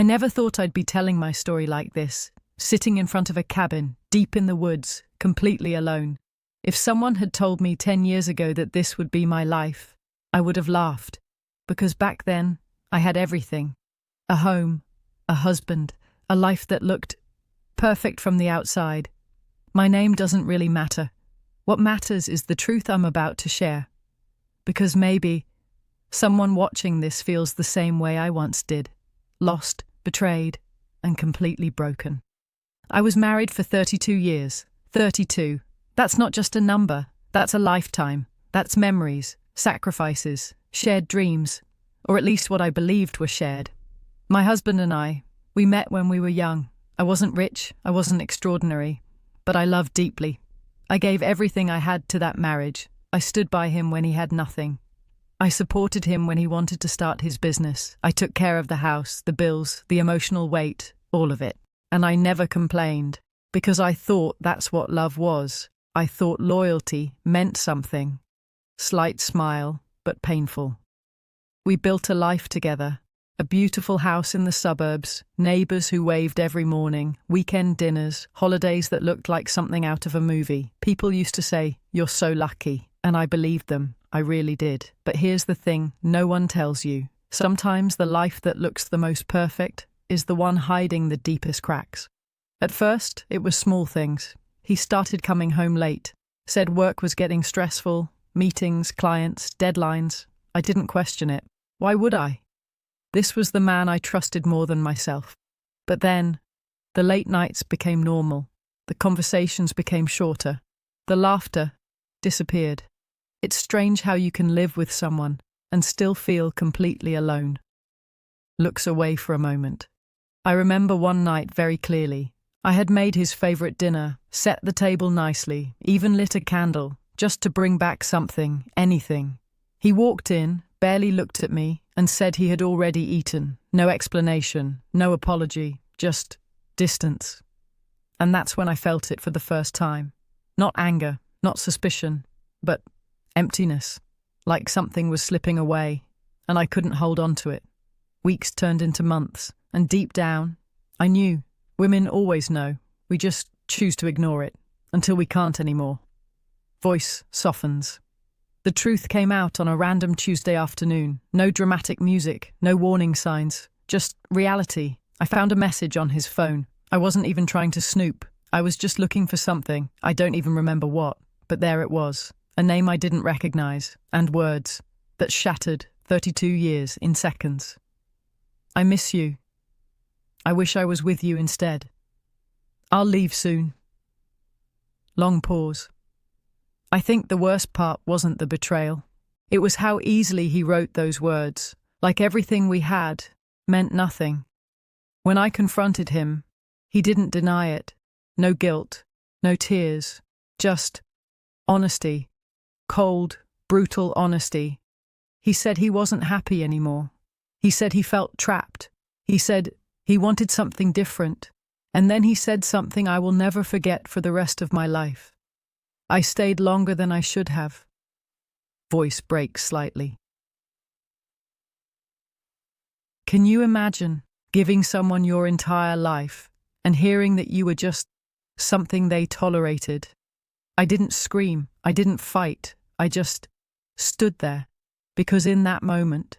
never thought I'd be telling my story like this, sitting in front of a cabin, deep in the woods, completely alone. If someone had told me 10 years ago that this would be my life, I would have laughed. Because back then, I had everything. A home, a husband, a life that looked perfect from the outside. My name doesn't really matter. What matters is the truth I'm about to share. Because maybe someone watching this feels the same way I once did. Lost, betrayed, and completely broken. I was married for 32 years. 32. That's not just a number. That's a lifetime. That's memories, sacrifices, shared dreams, or at least what I believed were shared. My husband and I, we met when we were young. I wasn't rich, I wasn't extraordinary, but I loved deeply. I gave everything I had to that marriage. I stood by him when he had nothing. I supported him when he wanted to start his business. I took care of the house, the bills, the emotional weight, all of it. And I never complained, because I thought that's what love was. I thought loyalty meant something. Slight smile, but painful. We built a life together. A beautiful house in the suburbs, neighbours who waved every morning, weekend dinners, holidays that looked like something out of a movie. People used to say, "You're so lucky," and I believed them. I really did. But here's the thing, no one tells you. Sometimes the life that looks the most perfect is the one hiding the deepest cracks. At first, it was small things. He started coming home late, said work was getting stressful, meetings, clients, deadlines. I didn't question it. Why would I? This was the man I trusted more than myself. But then, the late nights became normal. The conversations became shorter. The laughter disappeared. It's strange how you can live with someone and still feel completely alone. Looks away for a moment. I remember one night very clearly. I had made his favorite dinner, set the table nicely, even lit a candle, just to bring back something, anything. He walked in, barely looked at me, and said he had already eaten. No explanation, no apology, just distance. And that's when I felt it for the first time. Not anger, not suspicion, but emptiness. Like something was slipping away, and I couldn't hold on to it. Weeks turned into months, and deep down, I knew. Women always know. We just choose to ignore it, until we can't anymore. Voice softens. The truth came out on a random Tuesday afternoon. No dramatic music, no warning signs, just reality. I found a message on his phone. I wasn't even trying to snoop. I was just looking for something. I don't even remember what, but there it was. A name I didn't recognize, and words that shattered 32 years in seconds. I miss you. I wish I was with you instead. I'll leave soon. Long pause. I think the worst part wasn't the betrayal. It was how easily he wrote those words, like everything we had meant nothing. When I confronted him, he didn't deny it. No guilt, no tears, just honesty. Cold, brutal honesty. He said he wasn't happy anymore. He said he felt trapped. He said he wanted something different. And then he said something I will never forget for the rest of my life. I stayed longer than I should have. Voice breaks slightly. Can you imagine giving someone your entire life and hearing that you were just something they tolerated? I didn't scream, I didn't fight, I just stood there, because in that moment,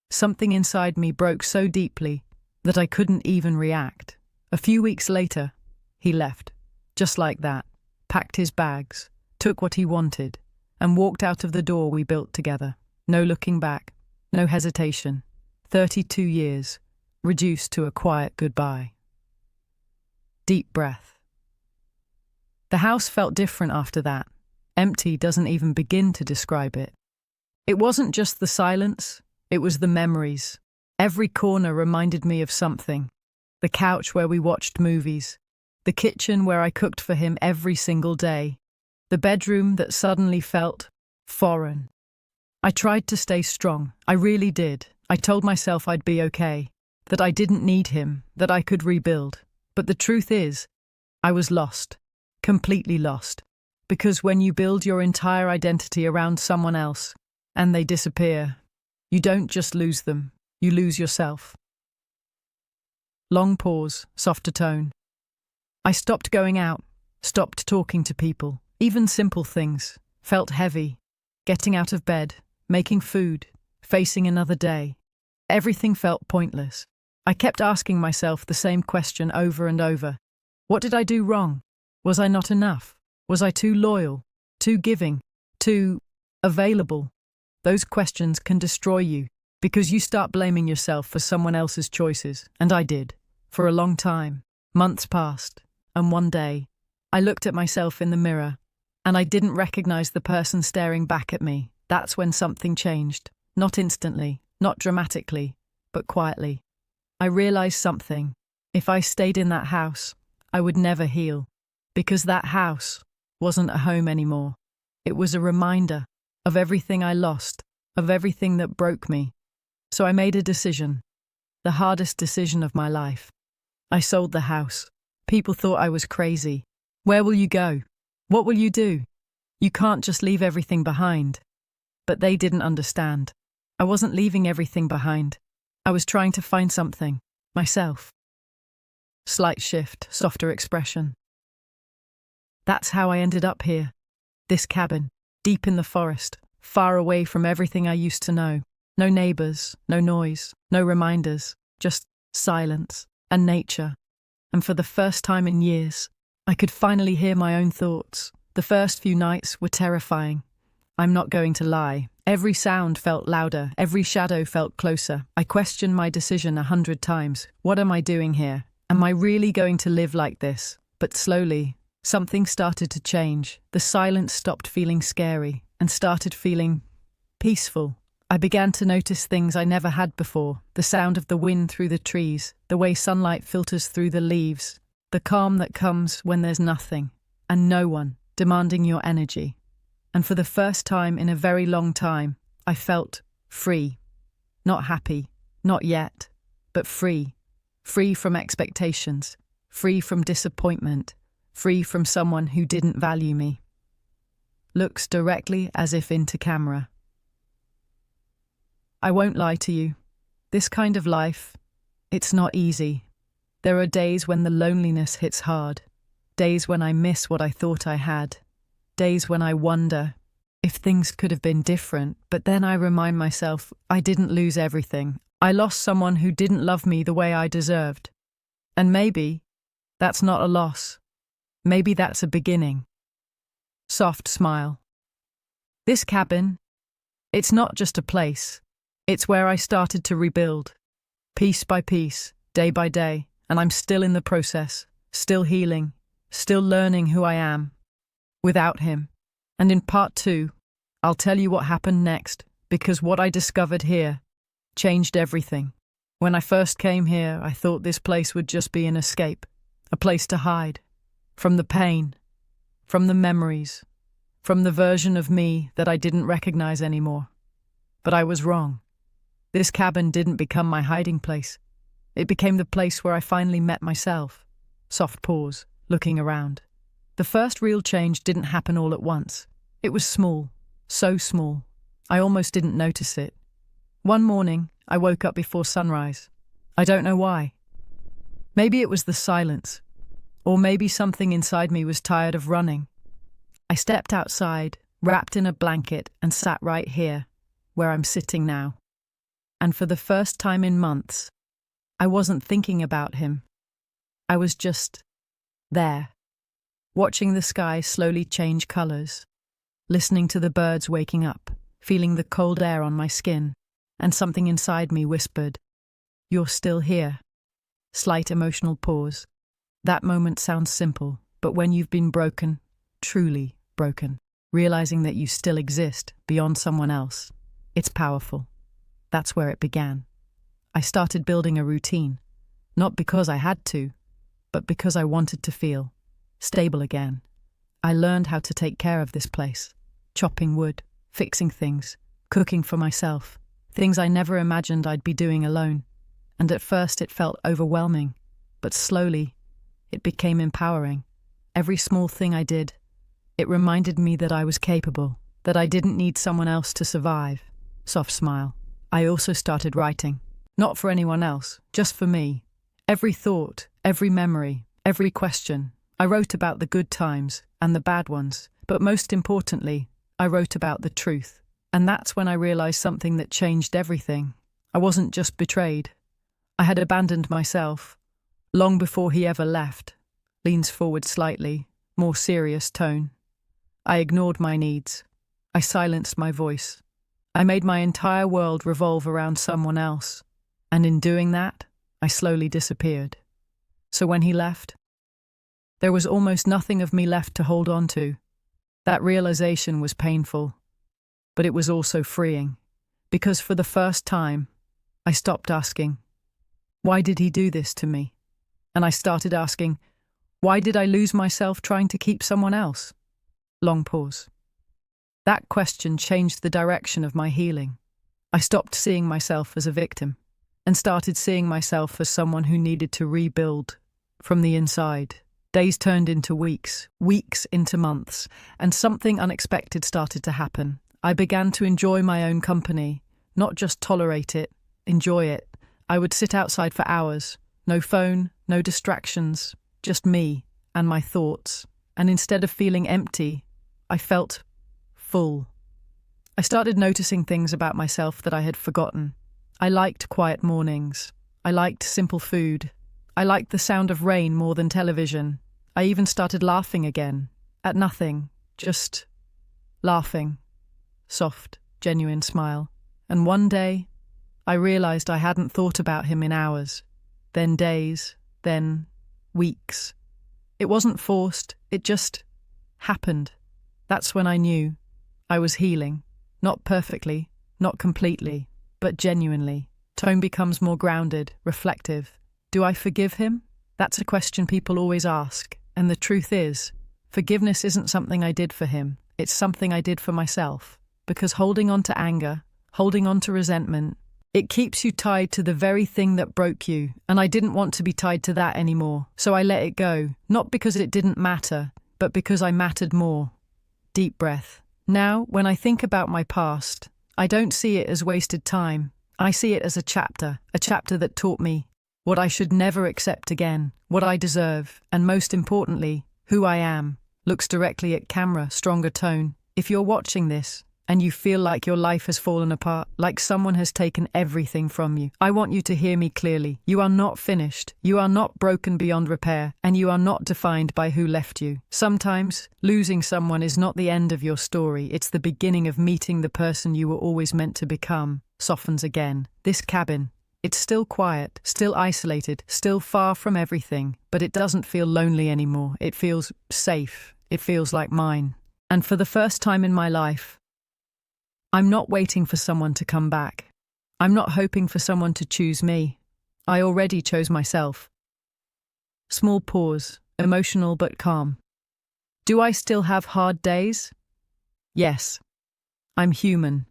something inside me broke so deeply that I couldn't even react. A few weeks later, he left, just like that, packed his bags, took what he wanted, and walked out of the door we built together. No looking back, no hesitation. 32 years, reduced to a quiet goodbye. Deep breath. The house felt different after that. Empty doesn't even begin to describe it. It wasn't just the silence, it was the memories. Every corner reminded me of something. The couch where we watched movies, the kitchen where I cooked for him every single day, the bedroom that suddenly felt foreign. I tried to stay strong, I really did. I told myself I'd be okay, that I didn't need him, that I could rebuild. But the truth is, I was lost, completely lost. Because when you build your entire identity around someone else, and they disappear, you don't just lose them, you lose yourself. Long pause, softer tone. I stopped going out, stopped talking to people, even simple things. Felt heavy. Getting out of bed, making food, facing another day. Everything felt pointless. I kept asking myself the same question over and over. What did I do wrong? Was I not enough? Was I too loyal? Too giving? Too available? Those questions can destroy you because you start blaming yourself for someone else's choices, and I did. For a long time. Months passed, and one day, I looked at myself in the mirror, and I didn't recognize the person staring back at me. That's when something changed. Not instantly, not dramatically, but quietly. I realized something. If I stayed in that house, I would never heal, because that house wasn't a home anymore. It was a reminder of everything I lost, of everything that broke me. So I made a decision, the hardest decision of my life. I sold the house. People thought I was crazy. Where will you go? What will you do? You can't just leave everything behind. But they didn't understand. I wasn't leaving everything behind. I was trying to find something, myself. Slight shift, softer expression. That's how I ended up here. This cabin, deep in the forest, far away from everything I used to know. No neighbors, no noise, no reminders, just silence and nature. And for the first time in years, I could finally hear my own thoughts. The first few nights were terrifying. I'm not going to lie. Every sound felt louder, every shadow felt closer. I questioned my decision 100 times. What am I doing here? Am I really going to live like this? But slowly, something started to change. The silence stopped feeling scary and started feeling peaceful. I began to notice things I never had before. The sound of the wind through the trees, the way sunlight filters through the leaves, the calm that comes when there's nothing and no one demanding your energy. And for the first time in a very long time, I felt free. Not happy, not yet, but free. Free from expectations, free from disappointment, free from someone who didn't value me. Looks directly as if into camera. I won't lie to you. This kind of life, it's not easy. There are days when the loneliness hits hard. Days when I miss what I thought I had. Days when I wonder if things could have been different, but then I remind myself I didn't lose everything. I lost someone who didn't love me the way I deserved. And maybe that's not a loss. Maybe that's a beginning. Soft smile. This cabin, it's not just a place. It's where I started to rebuild, piece by piece, day by day, and I'm still in the process, still healing, still learning who I am, without him. And in part 2, I'll tell you what happened next, because what I discovered here changed everything. When I first came here, I thought this place would just be an escape, a place to hide, from the pain, from the memories, from the version of me that I didn't recognize anymore. But I was wrong. This cabin didn't become my hiding place. It became the place where I finally met myself. Soft pause, looking around. The first real change didn't happen all at once. It was small, so small. I almost didn't notice it. One morning, I woke up before sunrise. I don't know why. Maybe it was the silence, or maybe something inside me was tired of running. I stepped outside, wrapped in a blanket, and sat right here, where I'm sitting now. And for the first time in months, I wasn't thinking about him. I was just there, watching the sky slowly change colors, listening to the birds waking up, feeling the cold air on my skin, and something inside me whispered, "You're still here." Slight emotional pause. That moment sounds simple, but when you've been broken, truly broken, realizing that you still exist beyond someone else, it's powerful. That's where it began. I started building a routine, not because I had to, but because I wanted to feel stable again. I learned how to take care of this place, chopping wood, fixing things, cooking for myself, things I never imagined I'd be doing alone. And at first it felt overwhelming, but slowly it became empowering. Every small thing I did, it reminded me that I was capable, that I didn't need someone else to survive. Soft smile. I also started writing, not for anyone else, just for me. Every thought, every memory, every question. I wrote about the good times and the bad ones, but most importantly, I wrote about the truth. And that's when I realized something that changed everything. I wasn't just betrayed. I had abandoned myself. Long before he ever left. Leans forward slightly, more serious tone. I ignored my needs. I silenced my voice. I made my entire world revolve around someone else. And in doing that, I slowly disappeared. So when he left, there was almost nothing of me left to hold on to. That realization was painful, but it was also freeing, because for the first time, I stopped asking, why did he do this to me? And I started asking, why did I lose myself trying to keep someone else? Long pause. That question changed the direction of my healing. I stopped seeing myself as a victim and started seeing myself as someone who needed to rebuild from the inside. Days turned into weeks, weeks into months, and something unexpected started to happen. I began to enjoy my own company, not just tolerate it, enjoy it. I would sit outside for hours, no phone, no distractions, just me and my thoughts. And instead of feeling empty, I felt full. I started noticing things about myself that I had forgotten. I liked quiet mornings. I liked simple food. I liked the sound of rain more than television. I even started laughing again, at nothing, just laughing. Soft, genuine smile. And one day, I realized I hadn't thought about him in hours, then days, then weeks. It wasn't forced, it just happened. That's when I knew I was healing. Not perfectly, not completely, but genuinely. Tone becomes more grounded, reflective. Do I forgive him? That's a question people always ask. And the truth is, forgiveness isn't something I did for him. It's something I did for myself. Because holding on to anger, holding on to resentment, it keeps you tied to the very thing that broke you. And I didn't want to be tied to that anymore. So I let it go. Not because it didn't matter, but because I mattered more. Deep breath. Now, when I think about my past, I don't see it as wasted time. I see it as a chapter that taught me what I should never accept again, what I deserve, and most importantly, who I am. Looks directly at camera, stronger tone. If you're watching this, and you feel like your life has fallen apart, like someone has taken everything from you, I want you to hear me clearly. You are not finished. You are not broken beyond repair, and you are not defined by who left you. Sometimes, losing someone is not the end of your story. It's the beginning of meeting the person you were always meant to become. Softens again. This cabin, it's still quiet, still isolated, still far from everything, but it doesn't feel lonely anymore. It feels safe. It feels like mine. And for the first time in my life, I'm not waiting for someone to come back. I'm not hoping for someone to choose me. I already chose myself. Small pause, emotional but calm. Do I still have hard days? Yes. I'm human.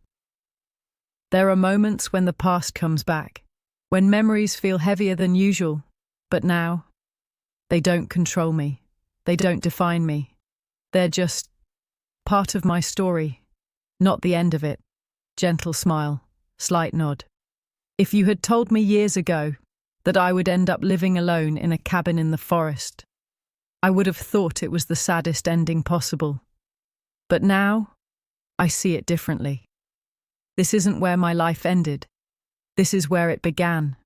There are moments when the past comes back, when memories feel heavier than usual, but now, they don't control me. They don't define me. They're just part of my story. Not the end of it. Gentle smile, slight nod. If you had told me years ago that I would end up living alone in a cabin in the forest, I would have thought it was the saddest ending possible. But now, I see it differently. This isn't where my life ended. This is where it began.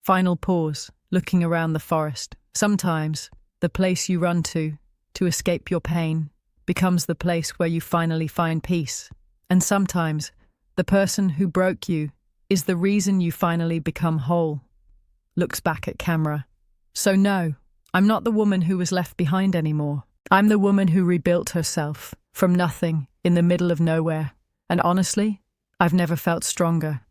Final pause, looking around the forest. Sometimes, the place you run to escape your pain, becomes the place where you finally find peace. And sometimes, the person who broke you is the reason you finally become whole. Looks back at camera. So no, I'm not the woman who was left behind anymore. I'm the woman who rebuilt herself from nothing in the middle of nowhere. And honestly, I've never felt stronger.